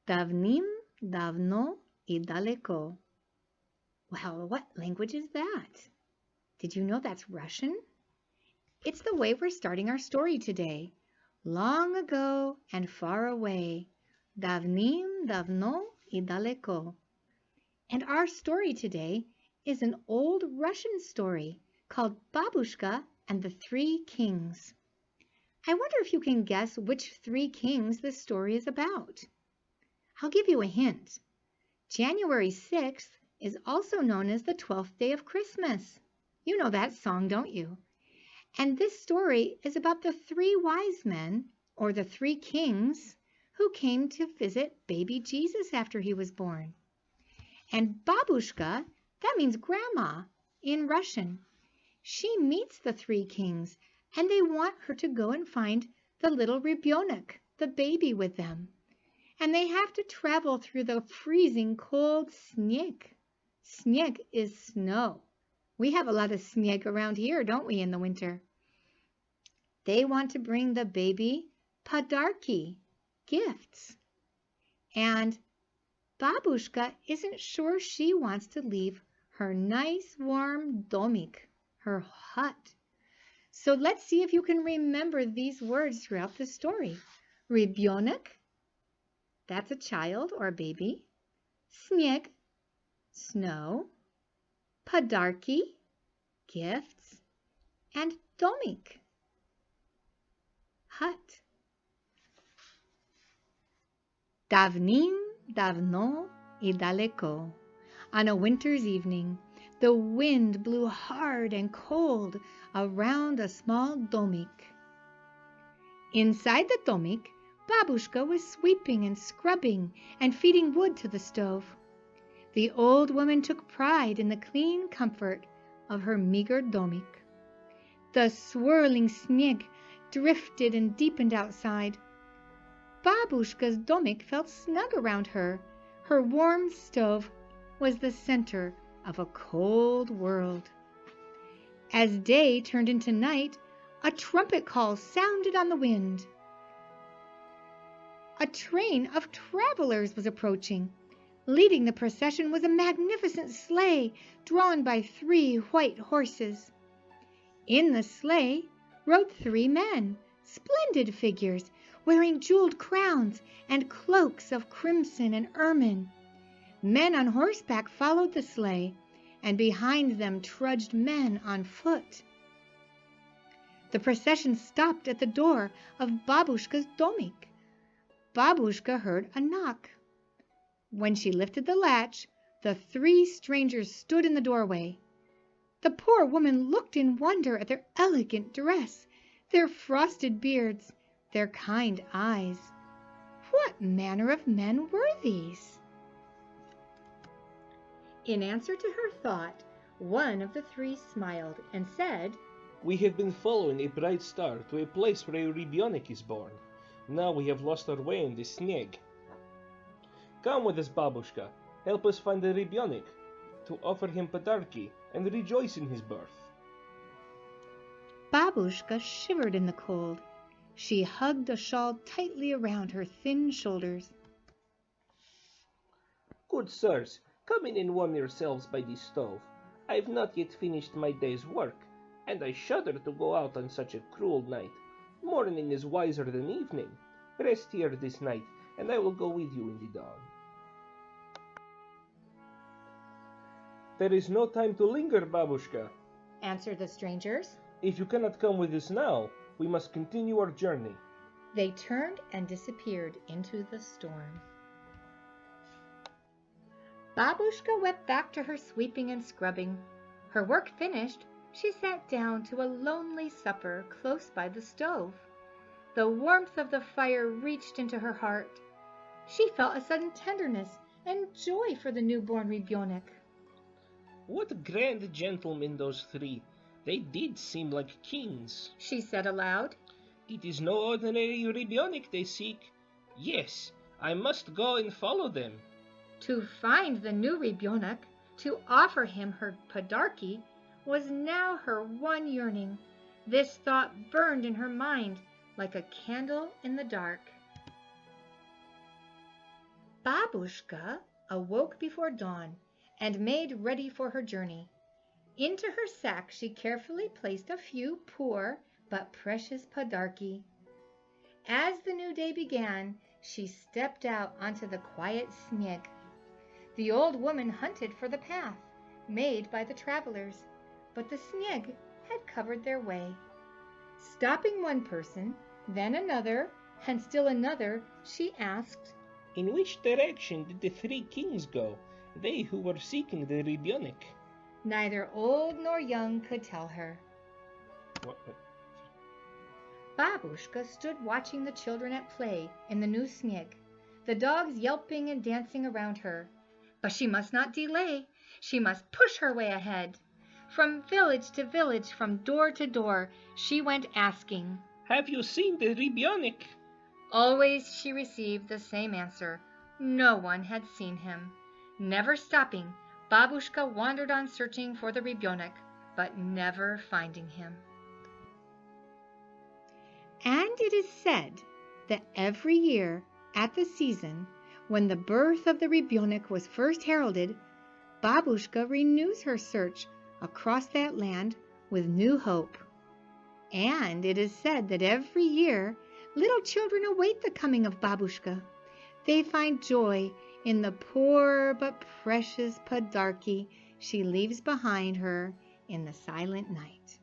Davnim, davno I daleko. Well, what language is that? Did you know that's Russian? It's the way we're starting our story today. Long ago and far away. Davnim, davno I daleko. And our story today is an old Russian story called Baboushka and the Three Kings. I wonder if you can guess which three kings this story is about. I'll give you a hint. January 6th is also known as the 12th day of Christmas. You know that song, don't you? And this story is about the three wise men, or the three kings, who came to visit baby Jesus after he was born. And Baboushka, that means grandma in Russian. She meets the three kings, and they want her to go and find the little rybyonik, the baby, with them. And they have to travel through the freezing cold sneg. Sneg is snow. We have a lot of sneg around here, don't we, in the winter? They want to bring the baby padarki, gifts. And Baboushka isn't sure she wants to leave her nice warm domik, her hut. So let's see if you can remember these words throughout the story. Rybyonik, that's a child or a baby. Sneg, snow. Padarki, gifts. And domik, hut. Davnim, davno I daleko. On a winter's evening, the wind blew hard and cold around a small domik. Inside the domik, Baboushka was sweeping and scrubbing and feeding wood to the stove. The old woman took pride in the clean comfort of her meager domik. The swirling sneg drifted and deepened outside. Baboushka's domik felt snug around her. Her warm stove was the center of a cold world. As day turned into night, a trumpet call sounded on the wind. A train of travelers was approaching. Leading the procession was a magnificent sleigh drawn by 3 white horses. In the sleigh rode 3 men, splendid figures, wearing jeweled crowns and cloaks of crimson and ermine. Men on horseback followed the sleigh, and behind them trudged men on foot. The procession stopped at the door of Baboushka's domik. Baboushka heard a knock. When she lifted the latch, the 3 strangers stood in the doorway. The poor woman looked in wonder at their elegant dress, their frosted beards, their kind eyes. What manner of men were these? In answer to her thought, one of the 3 smiled and said, "We have been following a bright star to a place where a rybyonik is born. Now we have lost our way in the sneg. Come with us, Baboushka. Help us find the rybyonik, to offer him padarki and rejoice in his birth." Baboushka shivered in the cold. She hugged a shawl tightly around her thin shoulders. "Good sirs, come in and warm yourselves by the stove. I have not yet finished my day's work, and I shudder to go out on such a cruel night. Morning is wiser than evening. Rest here this night, and I will go with you in the dawn." "There is no time to linger, Baboushka," answered the strangers. "If you cannot come with us now, we must continue our journey." They turned and disappeared into the storm. Baboushka went back to her sweeping and scrubbing. Her work finished, she sat down to a lonely supper close by the stove. The warmth of the fire reached into her heart. She felt a sudden tenderness and joy for the newborn rybyonik. "What grand gentlemen those 3. They did seem like kings," she said aloud. "It is no ordinary rybyonik they seek. Yes, I must go and follow them." To find the new rybyonik, to offer him her padarki, was now her one yearning. This thought burned in her mind like a candle in the dark. Baboushka awoke before dawn and made ready for her journey. Into her sack she carefully placed a few poor but precious podarki. As the new day began, she stepped out onto the quiet sneg. The old woman hunted for the path made by the travelers, but the sneg had covered their way. Stopping one person, then another, and still another, she asked, In which direction did the three kings go, they who were seeking the Ribionik? Neither old nor young could tell her. What? Baboushka stood watching the children at play in the new sneg, the dogs yelping and dancing around her. But she must not delay. She must push her way ahead. From village to village, from door to door, she went asking. Have you seen the Ribionik? Always she received the same answer. No one had seen him. Never stopping, Baboushka wandered on searching for the Ribionik, but never finding him. And it is said that every year at the season when the birth of the Ribionik was first heralded, Baboushka renews her search across that land with new hope. And it is said that every year little children await the coming of Baboushka. They find joy in the poor but precious podarki she leaves behind her in the silent night.